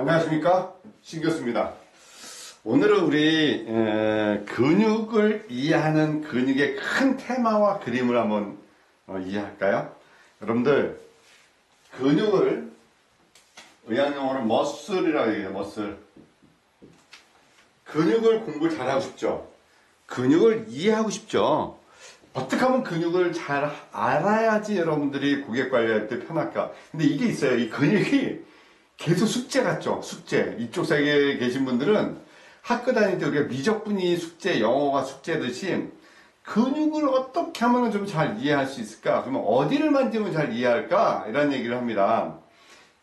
안녕하십니까, 신 교수입니다. 오늘은 우리 근육을 이해하는 근육의 큰 테마와 그림을 한번 이해할까요? 여러분들, 근육을 의학용어로 머슬이라고 얘기해요. 머슬. 근육을 공부를 잘하고 싶죠. 근육을 이해하고 싶죠. 어떻게 하면 근육을 잘 알아야지 여러분들이 고객 관리할 때 편할까. 근데 이게 있어요. 이 근육이 계속 숙제 같죠? 숙제. 이쪽 세계에 계신 분들은 학교 다닐 때 우리가 미적분이 숙제, 영어가 숙제듯이 근육을 어떻게 하면 좀 잘 이해할 수 있을까? 그러면 어디를 만지면 잘 이해할까? 이런 얘기를 합니다.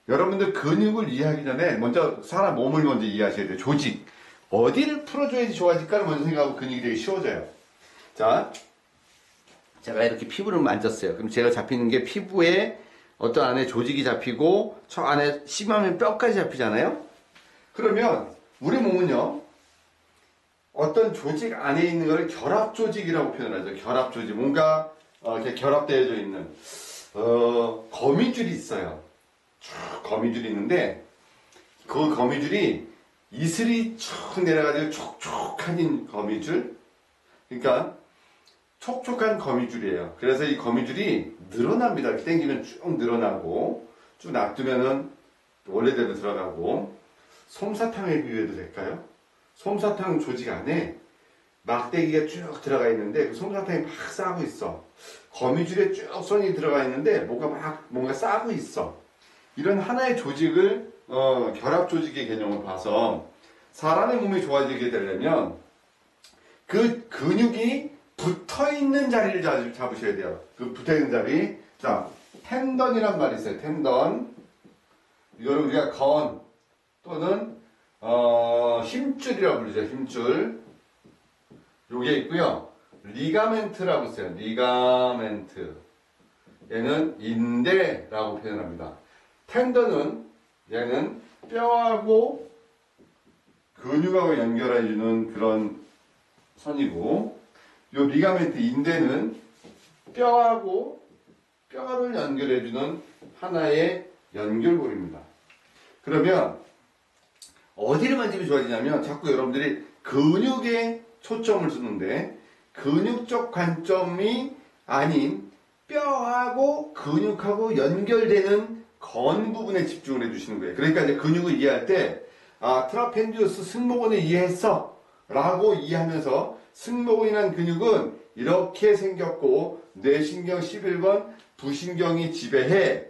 여러분들 근육을 이해하기 전에 먼저 사람 몸을 먼저 이해하셔야 돼요. 조직. 어디를 풀어줘야지 좋아질까를 먼저 생각하고 근육이 되게 쉬워져요. 자, 제가 이렇게 피부를 만졌어요. 그럼 제가 잡히는 게 피부에 어떤 안에 조직이 잡히고 저 안에 심하면 뼈까지 잡히잖아요. 그러면 우리 몸은요, 어떤 조직 안에 있는 걸 결합 조직이라고 표현하죠. 결합 조직. 뭔가 이렇게 결합되어져 있는 거미줄이 있어요. 쭉 거미줄이 있는데 그 거미줄이 이슬이 쭉 내려가지고 촉촉한 거미줄. 그러니까 촉촉한 거미줄이에요. 그래서 이 거미줄이 늘어납니다. 이렇게 당기면 쭉 늘어나고, 쭉 놔두면은 원래대로 들어가고. 솜사탕에 비유해도 될까요? 솜사탕 조직 안에 막대기가 쭉 들어가 있는데 그 솜사탕이 막 싸고 있어. 거미줄에 쭉 손이 들어가 있는데 뭔가 싸고 있어. 이런 하나의 조직을 결합 조직의 개념을 봐서 사람의 몸이 좋아지게 되려면 그 근육이 붙어있는 자리를 잡으셔야 돼요. 그 붙어있는 자리. 자, 텐던이란 말이 있어요. 텐던. 이거를 우리가 건 또는 힘줄이라고 부르죠. 힘줄. 요게 있고요. 리가멘트라고 써요. 리가멘트. 얘는 인대라고 표현합니다. 텐던은 얘는 뼈하고 근육하고 연결해주는 그런 선이고, 요 리가멘트 인대는 뼈하고 뼈를 연결해주는 하나의 연결고리입니다. 그러면 어디를 만지면 좋아지냐면 자꾸 여러분들이 근육에 초점을 두는데 근육적 관점이 아닌 뼈하고 근육하고 연결되는 건 부분에 집중을 해주시는 거예요. 그러니까 이제 근육을 이해할 때 트라펜디우스 승모근을 이해했어 라고 이해하면서 승모근이라는 근육은 이렇게 생겼고 뇌신경 11번 부신경이 지배해.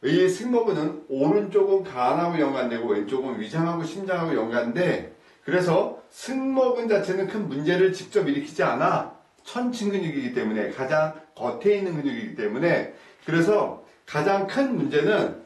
이 승모근은 오른쪽은 간하고 연관되고 왼쪽은 위장하고 심장하고 연관돼. 그래서 승모근 자체는 큰 문제를 직접 일으키지 않아. 천칭 근육이기 때문에 가장 겉에 있는 근육이기 때문에, 그래서 가장 큰 문제는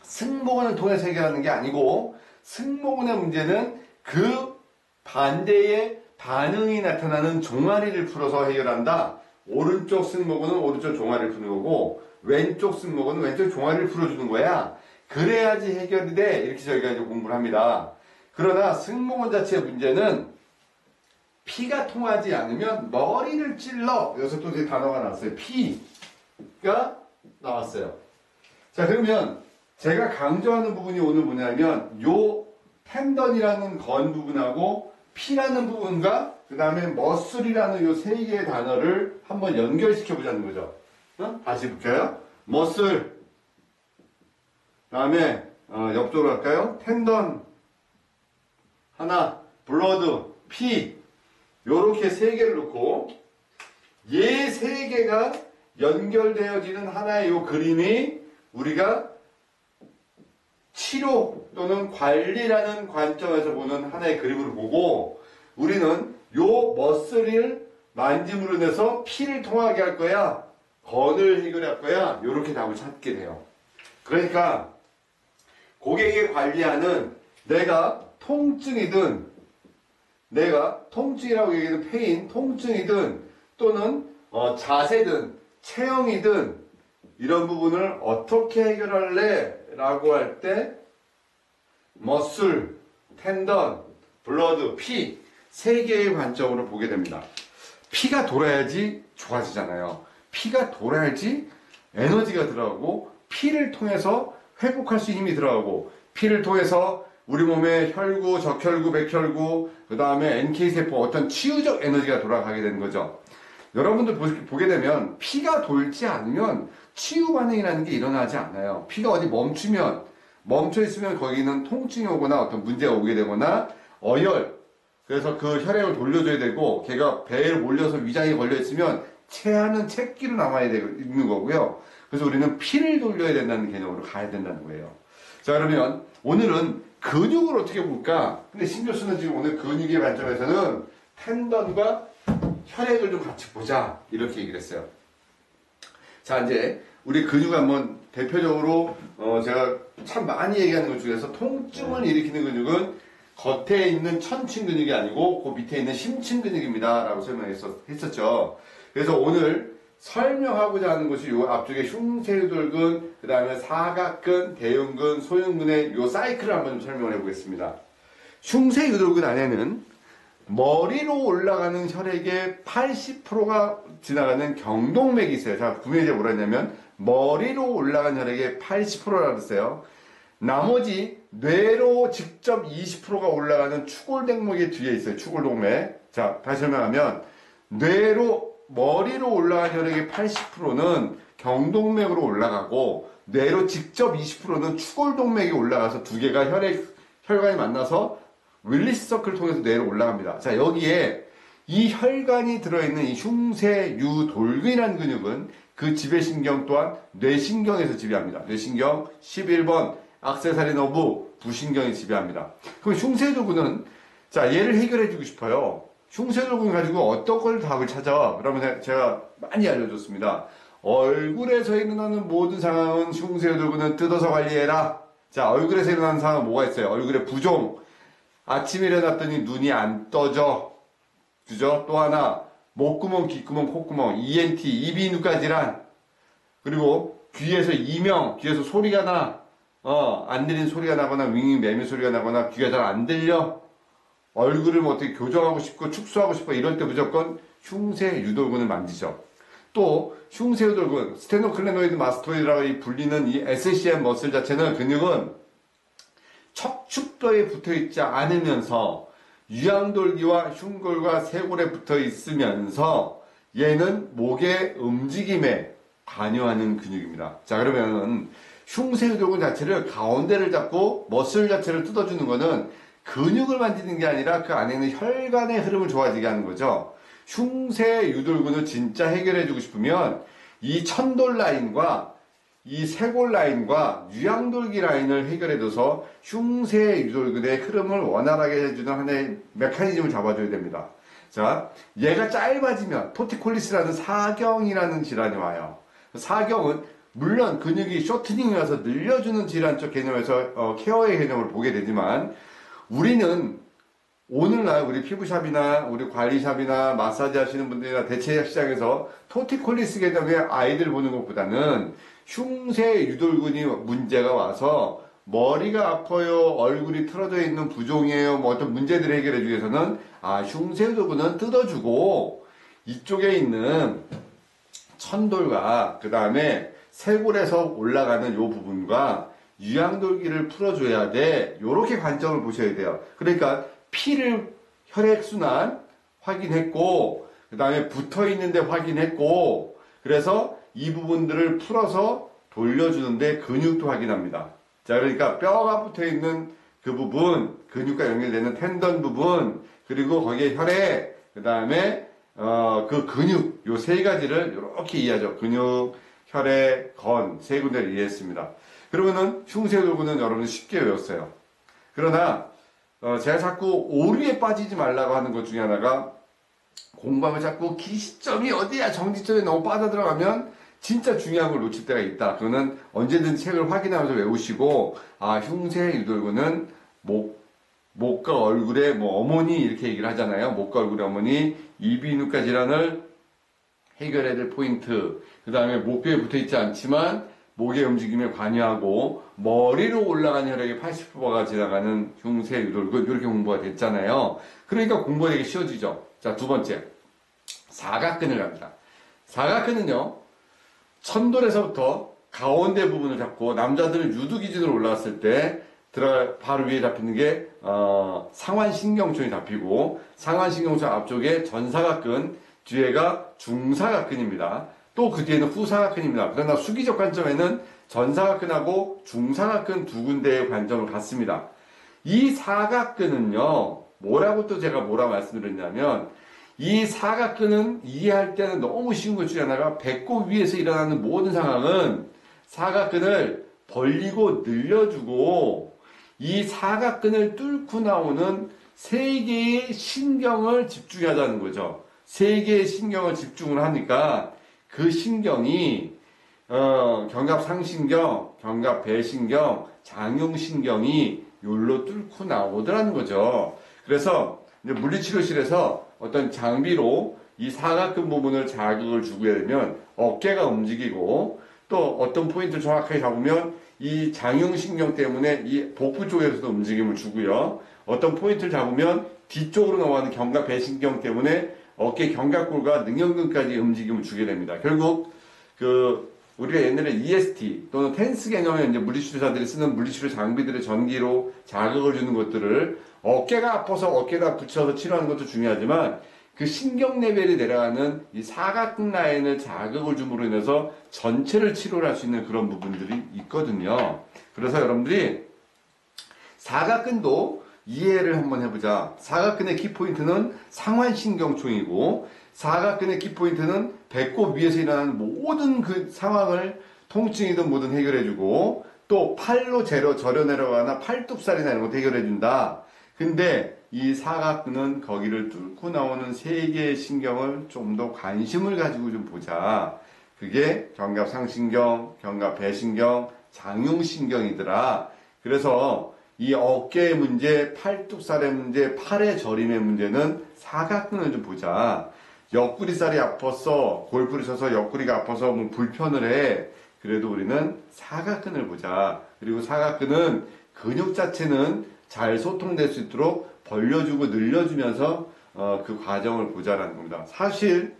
승모근을 통해서 해결하는 게 아니고 승모근의 문제는 그 반대의 반응이 나타나는 종아리를 풀어서 해결한다. 오른쪽 승모근은 오른쪽 종아리를 푸는 거고 왼쪽 승모근은 왼쪽 종아리를 풀어주는 거야. 그래야지 해결이 돼. 이렇게 저희가 이제 공부를 합니다. 그러나 승모근 자체의 문제는 피가 통하지 않으면 머리를 찔러. 여기서 또 이제 단어가 나왔어요. 피가 나왔어요. 자, 그러면 제가 강조하는 부분이 오늘 뭐냐면 요 텐던이라는 건 부분하고 피라는 부분과 그 다음에 머슬이라는 요 세 개의 단어를 한번 연결시켜 보자는 거죠. 다시 볼까요? 머슬. 그 다음에 옆쪽으로 갈까요? 텐던 하나, 블러드, 피. 요렇게 세 개를 놓고 얘 세 개가 연결되어지는 하나의 요 그림이 우리가 치료 또는 관리라는 관점에서 보는 하나의 그림을 보고, 우리는 요 머슬을 만짐으로 인해서 피를 통하게 할 거야, 건을 해결할 거야, 요렇게 답을 찾게 돼요. 그러니까 고객이 관리하는 내가 통증이든, 내가 통증이라고 얘기하는 페인, 통증이든 또는 자세든 체형이든 이런 부분을 어떻게 해결할래? 라고 할 때 머슬, 텐던, 블러드, 피 세 개의 관점으로 보게 됩니다. 피가 돌아야지 좋아지잖아요. 피가 돌아야지 에너지가 들어가고 피를 통해서 회복할 수 힘이 들어가고 피를 통해서 우리 몸에 혈구, 적혈구, 백혈구, 그 다음에 NK세포 어떤 치유적 에너지가 돌아가게 되는 거죠. 여러분들 보게 되면 피가 돌지 않으면 치유 반응이라는 게 일어나지 않아요. 피가 어디 멈춰 있으면 거기는 통증이 오거나 어떤 문제가 오게 되거나 어혈, 그래서 그 혈액을 돌려줘야 되고 걔가 배에 몰려서 위장이 걸려 있으면 체하는 채기로 남아야 되는 거고요. 그래서 우리는 피를 돌려야 된다는 개념으로 가야 된다는 거예요. 자, 그러면 오늘은 근육을 어떻게 볼까? 근데 신교수는 지금 오늘 근육의 관점에서는 텐던과 혈액을 좀 같이 보자 이렇게 얘기를 했어요. 자, 이제 우리 근육 한번 대표적으로 제가 참 많이 얘기하는 것 중에서 통증을 일으키는 근육은 겉에 있는 천층 근육이 아니고 그 밑에 있는 심층 근육입니다 라고 설명했었죠. 그래서 오늘 설명하고자 하는 것이 요 앞쪽에 흉쇄유돌근, 그 다음에 사각근, 대흉근, 소흉근의 요 사이클을 한번 좀 설명을 해보겠습니다. 흉쇄유돌근 안에는 머리로 올라가는 혈액의 80%가 지나가는 경동맥이 있어요. 자, 분명히 제가 뭐라 했냐면 머리로 올라간 혈액의 80%라고 했어요. 나머지 뇌로 직접 20%가 올라가는 추골동맥이 뒤에 있어요. 추골동맥. 자, 다시 설명하면 머리로 올라간 혈액의 80%는 경동맥으로 올라가고 뇌로 직접 20%는 추골동맥이 올라가서 두 개가 혈관이 만나서 윌리스 서클을 통해서 뇌로 올라갑니다. 자, 여기에 이 혈관이 들어있는 이 흉쇄유돌근이라는 근육은 그 지배신경 또한 뇌신경에서 지배합니다. 뇌신경 11번 액세서리 너브 부신경이 지배합니다. 그럼 흉쇄유돌근은 자, 얘를 해결해 주고 싶어요. 흉쇄유돌근 가지고 어떤 걸 답을 찾아? 그러면 제가 많이 알려줬습니다. 얼굴에서 일어나는 모든 상황은 흉쇄유돌근은 뜯어서 관리해라. 자, 얼굴에서 일어나는 상황은 뭐가 있어요? 얼굴에 부종, 아침에 일어났더니 눈이 안 떠져. 그죠? 또 하나, 목구멍, 귓구멍, 콧구멍, ENT, 이비인후과 질환. 그리고 귀에서 이명, 귀에서 소리가 나. 안 들리는 소리가 나거나, 윙윙 매미 소리가 나거나, 귀가 잘 안 들려. 얼굴을 뭐 어떻게 교정하고 싶고, 축소하고 싶고, 이럴 때 무조건 흉쇄유돌근을 만지죠. 또, 흉쇄유돌근, 스테노클레노이드 마스토이드라고 불리는 이 SCM 머슬 자체는 근육은 척추뼈에 붙어 있지 않으면서 유양돌기와 흉골과 쇄골에 붙어 있으면서 얘는 목의 움직임에 관여하는 근육입니다. 자, 그러면 흉쇄유돌근 자체를 가운데를 잡고 머슬 자체를 뜯어주는 거는 근육을 만지는 게 아니라 그 안에 있는 혈관의 흐름을 좋아지게 하는 거죠. 흉쇄유돌근을 진짜 해결해주고 싶으면 이 천돌 라인과 이 쇄골 라인과 유양돌기 라인을 해결해줘서 흉쇄유돌근의 흐름을 원활하게 해주는 하나의 메커니즘을 잡아줘야 됩니다. 자, 얘가 짧아지면 토티콜리스라는 사경이라는 질환이 와요. 사경은 물론 근육이 쇼트닝이 와서 늘려주는 질환적 개념에서 케어의 개념을 보게 되지만 우리는 오늘날 우리 피부샵이나 우리 관리샵이나 마사지 하시는 분들이나 대체 시장에서 토티콜리스 개념의 아이들 보는 것보다는 흉쇄유돌근이 문제가 와서 머리가 아파요, 얼굴이 틀어져 있는 부종이에요, 뭐 어떤 문제들을 해결해 주기 위해서는 흉쇄유돌근은 뜯어주고 이쪽에 있는 천돌과 그 다음에 쇄골에서 올라가는 요 부분과 유양돌기를 풀어줘야 돼. 요렇게 관점을 보셔야 돼요. 그러니까 피를 혈액순환 확인했고 그 다음에 붙어있는데 확인했고 그래서 이 부분들을 풀어서 돌려주는데 근육도 확인합니다. 자, 그러니까 뼈가 붙어있는 그 부분, 근육과 연결되는 텐던 부분, 그리고 거기에 혈액, 그 다음에 그 근육, 요 세 가지를 이렇게 이해하죠. 근육, 혈액, 건, 세 군데를 이해했습니다. 그러면은 흉쇄유돌근은 여러분 쉽게 외웠어요. 그러나 제가 자꾸 오류에 빠지지 말라고 하는 것 중에 하나가 공부하면 자꾸 기시점이 어디야 정지점에 너무 빠져들어가면 진짜 중요한 걸 놓칠 때가 있다. 그거는 언제든지 책을 확인하면서 외우시고 흉쇄유돌근은 목과 얼굴에 뭐 어머니 이렇게 얘기를 하잖아요. 목과 얼굴의 어머니, 이비인후과 질환을 해결해야 될 포인트. 그 다음에 목뼈에 붙어있지 않지만 목의 움직임에 관여하고 머리로 올라간 혈액의 80%가 지나가는 흉쇄유돌근 이렇게 공부가 됐잖아가 그러니까 공부가 되게 쉬워지죠. 자, 두 번째 사각근을 갑니다. 사각근은요 천돌에서부터 가운데 부분을 잡고 남자들은 유두 기준으로 올라왔을 때 바로 위에 잡히는 게 상완신경촌이 잡히고 상완신경촌 앞쪽에 전사각근, 뒤에가 중사각근입니다. 또 그 뒤에는 후사각근입니다. 그러나 수기적 관점에는 전사각근하고 중사각근 두 군데의 관점을 갖습니다. 이 사각근은요, 뭐라고 말씀드렸냐면, 이 사각근은 이해할 때는 너무 쉬운 것 중에 하나가 배꼽 위에서 일어나는 모든 상황은 사각근을 벌리고 늘려주고 이 사각근을 뚫고 나오는 세 개의 신경을 집중하자는 거죠. 세 개의 신경을 집중을 하니까 그 신경이 견갑상신경, 견갑배신경, 장용신경이 요로 뚫고 나오더라는 거죠. 그래서 이제 물리치료실에서 어떤 장비로 이 사각근 부분을 자극을 주게 되면 어깨가 움직이고 또 어떤 포인트를 정확하게 잡으면 이 장용신경 때문에 이 복부 쪽에서도 움직임을 주고요. 어떤 포인트를 잡으면 뒤쪽으로 넘어가는 견갑배신경 때문에 어깨 견갑골과 능형근까지 움직임을 주게 됩니다. 결국 우리가 옛날에 EST 또는 텐스 개념의 이제 물리치료사들이 쓰는 물리치료 장비들의 전기로 자극을 주는 것들을 어깨가 아파서 어깨에다 붙여서 치료하는 것도 중요하지만 그 신경 레벨이 내려가는 이 사각근 라인을 자극을 줌으로 인해서 전체를 치료를 할 수 있는 그런 부분들이 있거든요. 그래서 여러분들이 사각근도 이해를 한번 해보자. 사각근의 키포인트는 상완신경총이고 사각근의 키포인트는 배꼽 위에서 일어나는 모든 그 상황을 통증이든 뭐든 해결해주고 또 팔로 절여 내려가거나 팔뚝살이나 이런 것도 해결해준다. 근데 이 사각근은 거기를 뚫고 나오는 세 개의 신경을 좀 더 관심을 가지고 좀 보자. 그게 견갑상신경, 견갑배신경, 장용신경이더라. 그래서 이 어깨의 문제, 팔뚝살의 문제, 팔의 저림의 문제는 사각근을 좀 보자. 옆구리살이 아팠어. 골프를 쳐서 옆구리가 아파서 뭐 불편을 해. 그래도 우리는 사각근을 보자. 그리고 사각근은 근육 자체는 잘 소통될 수 있도록 벌려주고 늘려주면서 그 과정을 보자라는 겁니다. 사실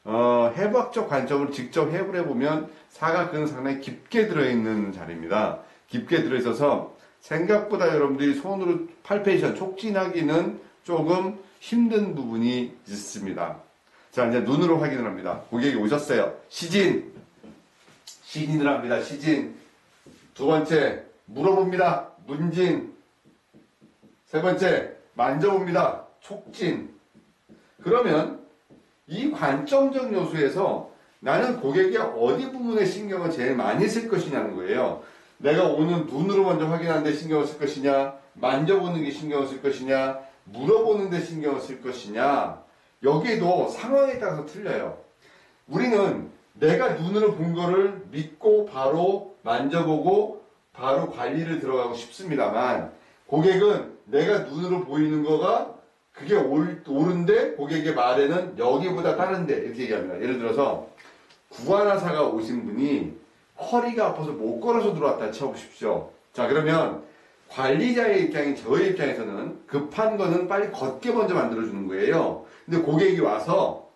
해부학적 관점으로 직접 해부를 해보면 사각근은 상당히 깊게 들어있는 자리입니다. 깊게 들어있어서 생각보다 여러분들이 손으로 팔페이션, 촉진하기는 조금 힘든 부분이 있습니다. 자, 이제 눈으로 확인을 합니다. 고객이 오셨어요. 시진을 합니다. 시진. 두 번째, 물어봅니다. 문진. 세 번째, 만져봅니다. 촉진. 그러면 이 관점적 요소에서 나는 고객의 어디 부분에 신경을 제일 많이 쓸 것이냐는 거예요. 내가 오늘 눈으로 먼저 확인하는데 신경을 쓸 것이냐, 만져보는 게 신경을 쓸 것이냐, 물어보는 데 신경을 쓸 것이냐, 여기에도 상황에 따라서 틀려요. 우리는 내가 눈으로 본 거를 믿고 바로 만져보고 바로 관리를 들어가고 싶습니다만 고객은 내가 눈으로 보이는 거가 그게 옳은데 고객의 말에는 여기보다 다른데 이렇게 얘기합니다. 예를 들어서 구안의사가 오신 분이 허리가 아파서 못 걸어서 들어왔다 쳐보십시오. 자, 그러면 관리자의 입장인 저의 입장에서는 급한 거는 빨리 걷게 먼저 만들어주는 거예요. 근데 고객이 와서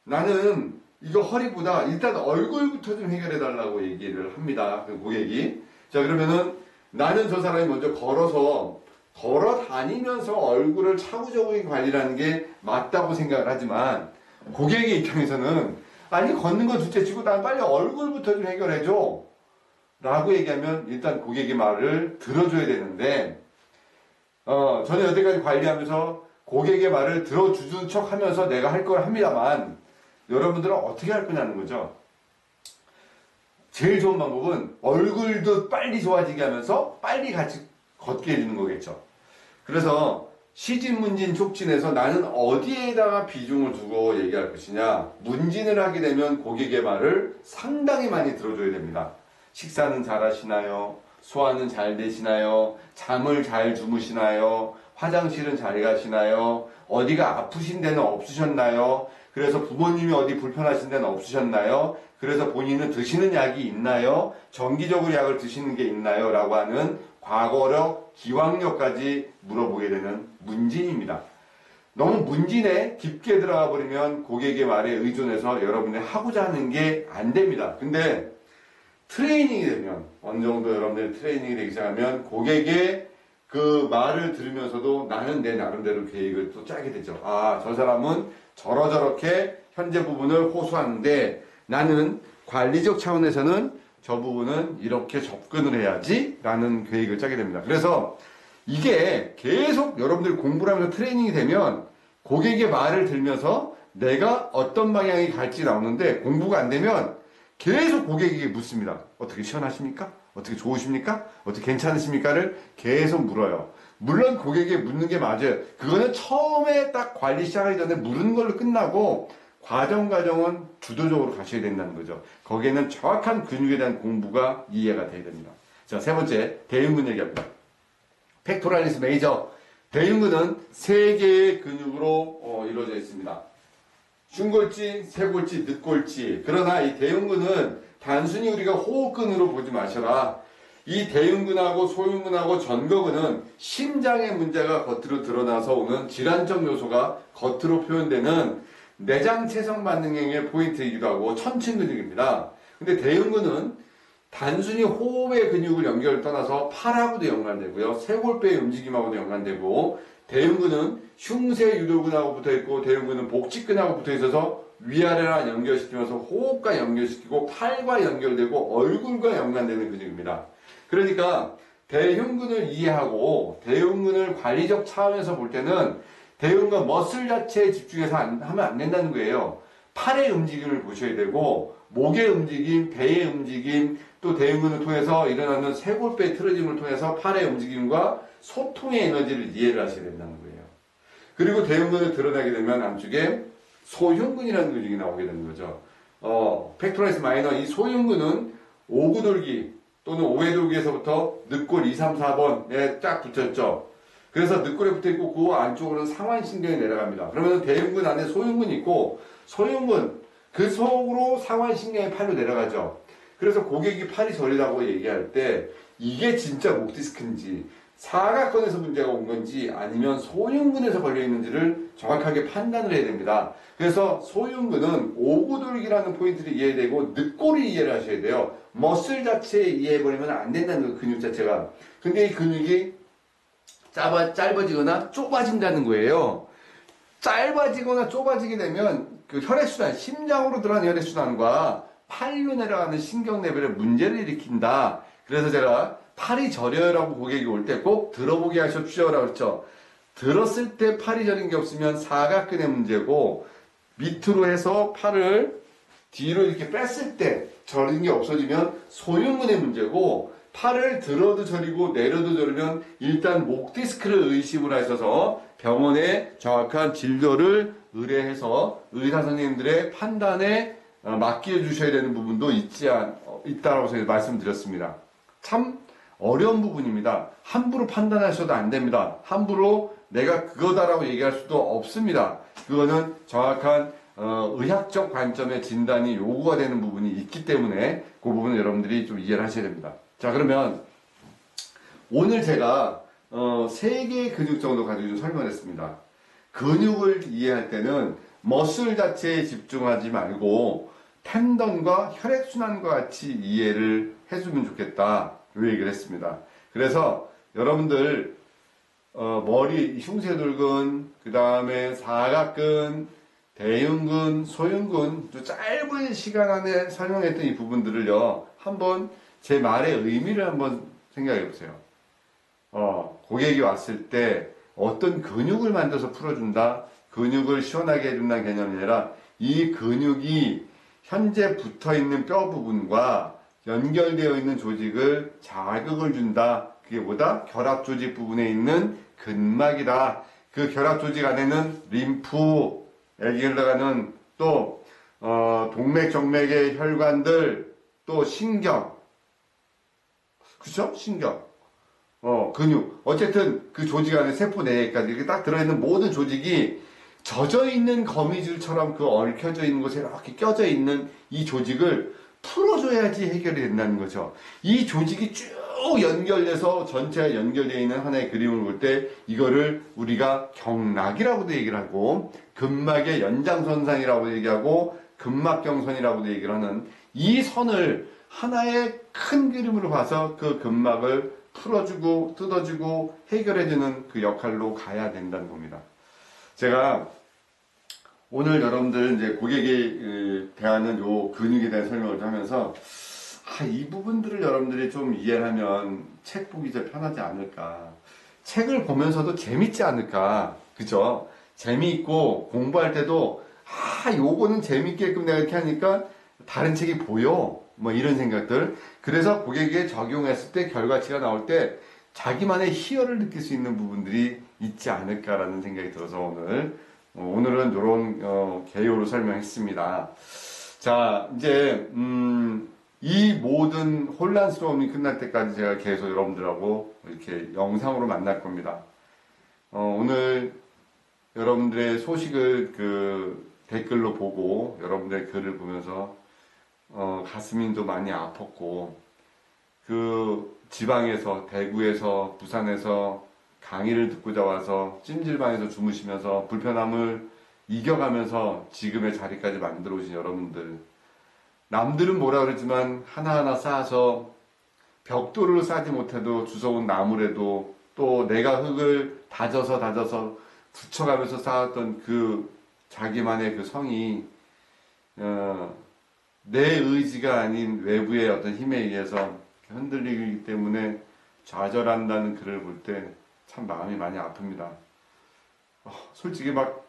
나는 이거 허리보다 일단 얼굴부터 좀 해결해달라고 얘기를 합니다. 그 고객이. 자, 그러면은 나는 저 사람이 먼저 걸어 다니면서 얼굴을 차후적인 관리라는 게 맞다고 생각을 하지만 고객의 입장에서는 아니 걷는 건 둘째 치고 난 빨리 얼굴부터 좀 해결해줘 라고 얘기하면 일단 고객의 말을 들어줘야 되는데 저는 여태까지 관리하면서 고객의 말을 들어주는 척 하면서 내가 할 걸 합니다만 여러분들은 어떻게 할 거냐는 거죠. 제일 좋은 방법은 얼굴도 빨리 좋아지게 하면서 빨리 같이 걷게 해주는 거겠죠. 그래서 시진, 문진, 촉진에서 나는 어디에다가 비중을 두고 얘기할 것이냐. 문진을 하게 되면 고객의 말을 상당히 많이 들어줘야 됩니다. 식사는 잘 하시나요? 소화는 잘 되시나요? 잠을 잘 주무시나요? 화장실은 잘 가시나요? 어디가 아프신 데는 없으셨나요? 그래서 부모님이 어디 불편하신 데는 없으셨나요? 그래서 본인은 드시는 약이 있나요? 정기적으로 약을 드시는 게 있나요? 라고 하는 과거력, 기왕력까지 물어보게 되는 문진입니다. 너무 문진에 깊게 들어가 버리면 고객의 말에 의존해서 여러분이 하고자 하는 게 안 됩니다. 근데 트레이닝이 되면, 어느 정도 여러분들이 트레이닝이 되기 시작하면 고객의 그 말을 들으면서도 나는 내 나름대로 계획을 또 짜게 되죠. 아, 저 사람은 저렇게 현재 부분을 호소하는데 나는 관리적 차원에서는 저 부분은 이렇게 접근을 해야지 라는 계획을 짜게 됩니다. 그래서 이게 계속 여러분들이 공부를 하면서 트레이닝이 되면 고객의 말을 들면서 내가 어떤 방향이 갈지 나오는데, 공부가 안 되면 계속 고객에게 묻습니다. 어떻게 시원하십니까? 어떻게 좋으십니까? 어떻게 괜찮으십니까를 계속 물어요. 물론 고객에게 묻는 게 맞아요. 그거는 처음에 딱 관리 시작하기 전에 물은 걸로 끝나고 과정은 주도적으로 가셔야 된다는 거죠. 거기에는 정확한 근육에 대한 공부가 이해가 돼야 됩니다. 자, 세 번째, 대흉근 얘기합니다. 팩토라리스 메이저. 대흉근은 세 개의 근육으로 이루어져 있습니다. 흉골지, 쇄골지, 늑골지. 그러나 이 대흉근은 단순히 우리가 호흡근으로 보지 마셔라. 이 대흉근하고 소흉근하고 전거근은 심장의 문제가 겉으로 드러나서 오는 질환적 요소가 겉으로 표현되는 내장체성 반응의 포인트이기도 하고 천층 근육입니다. 근데 대흉근은 단순히 호흡의 근육을 연결을 떠나서 팔하고도 연관되고요. 쇄골뼈의 움직임하고도 연관되고, 대흉근은 흉쇄 유도근하고 붙어있고, 대흉근은 복직근하고 붙어있어서 위아래랑 연결시키면서 호흡과 연결시키고 팔과 연결되고 얼굴과 연관되는 근육입니다. 그러니까 대흉근을 이해하고 대흉근을 관리적 차원에서 볼 때는 대흉근 머슬 자체에 집중해서 하면 안 된다는 거예요. 팔의 움직임을 보셔야 되고, 목의 움직임, 배의 움직임, 또 대흉근을 통해서 일어나는 쇄골뼈의 틀어짐을 통해서 팔의 움직임과 소통의 에너지를 이해를 하셔야 된다는 거예요. 그리고 대흉근을 드러나게 되면 안쪽에 소흉근이라는 근육이 나오게 되는 거죠. 팩토라리스 마이너, 이 소흉근은 오구돌기 또는 오해돌기에서부터 늑골 2, 3, 4번에 쫙 붙였죠. 그래서 늑골에 붙어있고 그 안쪽으로는 상완신경이 내려갑니다. 그러면 대흉근 안에 소흉근이 있고, 소흉근 그 속으로 상완신경이 팔로 내려가죠. 그래서 고객이 팔이 저리다고 얘기할 때 이게 진짜 목 디스크인지 사각근에서 문제가 온 건지 아니면 소흉근에서 걸려 있는지를 정확하게 판단을 해야 됩니다. 그래서 소흉근은 오구돌기라는 포인트를 이해되고 늑골을 이해를 하셔야 돼요. 머슬 자체 이해해버리면 안 된다는 거, 근육 자체가. 근데 이 근육이 짧아지거나 좁아진다는 거예요. 짧아지거나 좁아지게 되면 그 혈액순환, 심장으로 들어가는 혈액순환과 팔로 내려가는 신경 레벨에 문제를 일으킨다. 그래서 제가 팔이 저려요라고 고객이 올 때 꼭 들어보게 하십시오라고 그랬죠. 들었을 때 팔이 저린 게 없으면 사각근의 문제고, 밑으로 해서 팔을 뒤로 이렇게 뺐을 때 저린 게 없어지면 소흉근의 문제고, 팔을 들어도 저리고 내려도 저리면 일단 목 디스크를 의심을 하셔서 병원에 정확한 진료를 의뢰해서 의사 선생님들의 판단에 맡겨주셔야 되는 부분도 있다라고 제가 말씀드렸습니다. 참 어려운 부분입니다. 함부로 판단하셔도 안 됩니다. 함부로 내가 그거다라고 얘기할 수도 없습니다. 그거는 정확한 의학적 관점의 진단이 요구가 되는 부분이 있기 때문에 그 부분은 여러분들이 좀 이해를 하셔야 됩니다. 자, 그러면 오늘 제가 3개의 근육 정도 가지고 좀 설명을 했습니다. 근육을 이해할 때는 머슬 자체에 집중하지 말고 텐던과 혈액순환과 같이 이해를 해주면 좋겠다, 이 얘기를 했습니다. 그래서 여러분들 머리, 흉쇄돌근, 그 다음에 사각근, 대흉근, 소흉근, 좀 짧은 시간 안에 설명했던 이 부분들을요, 한번 제 말의 의미를 한번 생각해 보세요. 고객이 왔을 때 어떤 근육을 만들어서 풀어준다, 근육을 시원하게 해준다는 개념이 아니라 이 근육이 현재 붙어있는 뼈 부분과 연결되어 있는 조직을 자극을 준다. 그게 뭐다? 결합 조직 부분에 있는 근막이다. 그 결합 조직 안에는 림프에 흘러가는 또 동맥, 정맥의 혈관들, 또 신경, 그쵸? 신경, 근육. 어쨌든 그 조직 안에 세포 내에까지 이렇게 딱 들어있는 모든 조직이 젖어있는 거미줄처럼 그 얽혀져 있는 곳에 이렇게 껴져 있는 이 조직을 풀어줘야지 해결이 된다는 거죠. 이 조직이 쭉 연결돼서 전체가 연결되어 있는 하나의 그림을 볼 때 이거를 우리가 경락이라고도 얘기를 하고, 근막의 연장선상이라고 얘기하고, 근막경선이라고도 얘기를 하는 이 선을 하나의 큰 그림으로 봐서 그 근막을 풀어주고 뜯어주고 해결해주는 그 역할로 가야 된다는 겁니다. 제가 오늘 여러분들 이제 고객이 대하는 요 근육에 대한 설명을 하면서 이 부분들을 여러분들이 좀 이해하면 책 보기 좀 편하지 않을까. 책을 보면서도 재밌지 않을까. 그죠? 재미있고 공부할 때도 요거는 재밌게끔 내가 이렇게 하니까 다른 책이 보여. 뭐 이런 생각들. 그래서 고객에게 적용했을 때 결과치가 나올 때 자기만의 희열을 느낄 수 있는 부분들이 있지 않을까라는 생각이 들어서 오늘은 이런 개요로 설명했습니다. 자, 이제 이 모든 혼란스러움이 끝날 때까지 제가 계속 여러분들하고 이렇게 영상으로 만날 겁니다. 오늘 여러분들의 소식을 그 댓글로 보고 여러분들의 글을 보면서 가슴이 좀 많이 아팠고 그 지방에서 대구에서 부산에서 강의를 듣고자 와서 찜질방에서 주무시면서 불편함을 이겨가면서 지금의 자리까지 만들어 오신 여러분들, 남들은 뭐라 그러지만 하나하나 쌓아서 벽돌을 쌓지 못해도 주워온 나무래도 또 내가 흙을 다져서 붙여가면서 쌓았던 그 자기만의 그 성이 내 의지가 아닌 외부의 어떤 힘에 의해서 흔들리기 때문에 좌절한다는 글을 볼 때 참 마음이 많이 아픕니다. 솔직히 막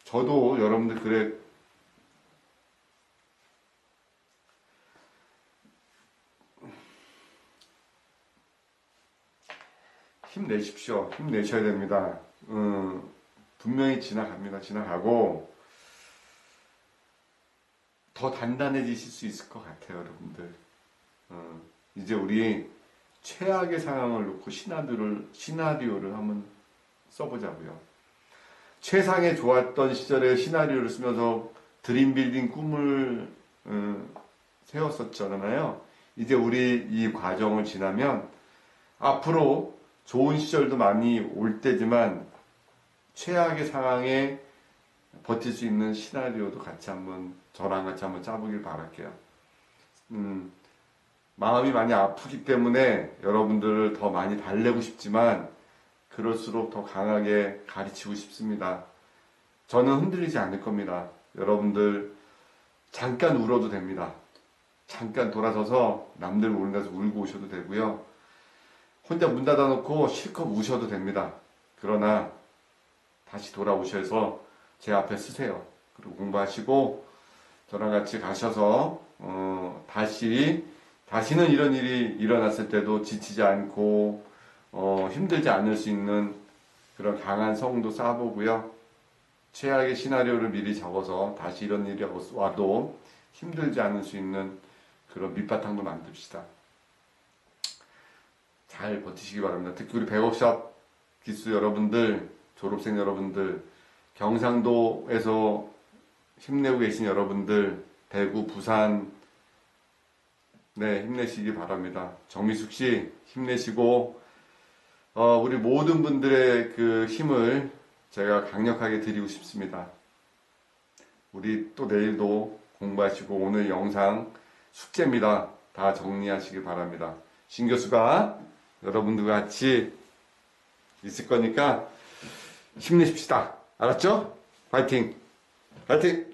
저도 여러분들 글에 힘내십시오. 힘내셔야 됩니다. 분명히 지나갑니다. 지나가고 더 단단해지실 수 있을 것 같아요, 여러분들. 이제 우리 최악의 상황을 놓고 시나리오를 한번 써보자고요. 최상의 좋았던 시절의 시나리오를 쓰면서 드림빌딩 꿈을 세웠었잖아요. 이제 우리 이 과정을 지나면 앞으로 좋은 시절도 많이 올 때지만 최악의 상황에 버틸 수 있는 시나리오도 저랑 같이 한번 짜보길 바랄게요. 마음이 많이 아프기 때문에 여러분들을 더 많이 달래고 싶지만 그럴수록 더 강하게 가르치고 싶습니다. 저는 흔들리지 않을 겁니다. 여러분들 잠깐 울어도 됩니다. 잠깐 돌아서서 남들 우는 데서 울고 오셔도 되고요. 혼자 문 닫아놓고 실컷 우셔도 됩니다. 그러나 다시 돌아오셔서 제 앞에 쓰세요. 그리고 공부하시고 저랑 같이 가셔서 다시는 이런 일이 일어났을 때도 지치지 않고 힘들지 않을 수 있는 그런 강한 성도 쌓아보고요. 최악의 시나리오를 미리 적어서 다시 이런 일이 와도 힘들지 않을 수 있는 그런 밑바탕도 만듭시다. 잘 버티시기 바랍니다. 특히 우리 백업샵 기수 여러분들, 졸업생 여러분들, 경상도에서 힘내고 계신 여러분들, 대구, 부산, 네, 힘내시기 바랍니다. 정미숙 씨, 힘내시고, 우리 모든 분들의 그 힘을 제가 강력하게 드리고 싶습니다. 우리 또 내일도 공부하시고, 오늘 영상 숙제입니다. 다 정리하시기 바랍니다. 신 교수가 여러분들과 같이 있을 거니까 힘내십시다. 알았죠? 파이팅! 파이팅!